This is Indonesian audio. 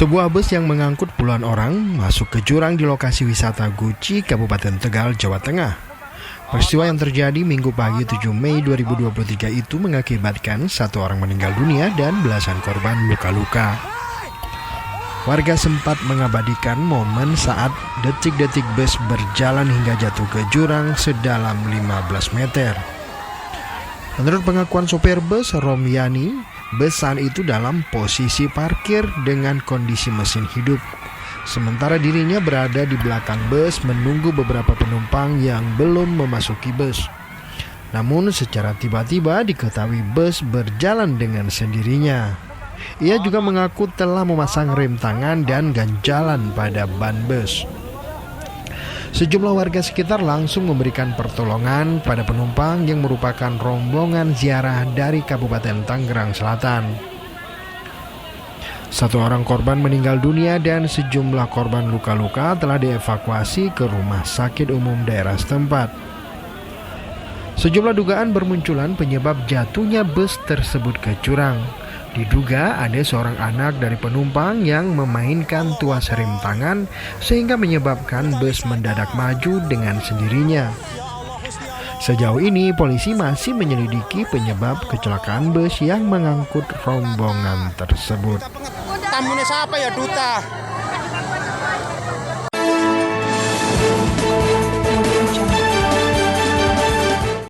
Sebuah bus yang mengangkut puluhan orang masuk ke jurang di lokasi wisata Guci, Kabupaten Tegal, Jawa Tengah. Peristiwa yang terjadi Minggu pagi 7 Mei 2023 itu mengakibatkan satu orang meninggal dunia dan belasan korban luka-luka. Warga sempat mengabadikan momen saat detik-detik bus berjalan hingga jatuh ke jurang sedalam 15 meter. Menurut pengakuan sopir bus, Romyani, bus saat itu dalam posisi parkir dengan kondisi mesin hidup. Sementara dirinya berada di belakang bus menunggu beberapa penumpang yang belum memasuki bus. Namun secara tiba-tiba diketahui bus berjalan dengan sendirinya. Ia juga mengaku telah memasang rem tangan dan ganjalan pada ban bus. Sejumlah warga sekitar langsung memberikan pertolongan pada penumpang yang merupakan rombongan ziarah dari Kabupaten Tangerang Selatan. Satu orang korban meninggal dunia dan sejumlah korban luka-luka telah dievakuasi ke rumah sakit umum daerah setempat. Sejumlah dugaan bermunculan penyebab jatuhnya bus tersebut ke jurang. Diduga ada seorang anak dari penumpang yang memainkan tuas rem tangan sehingga menyebabkan bus mendadak maju dengan sendirinya. Sejauh ini polisi masih menyelidiki penyebab kecelakaan bus yang mengangkut rombongan tersebut. Tamunya siapa ya, Duta?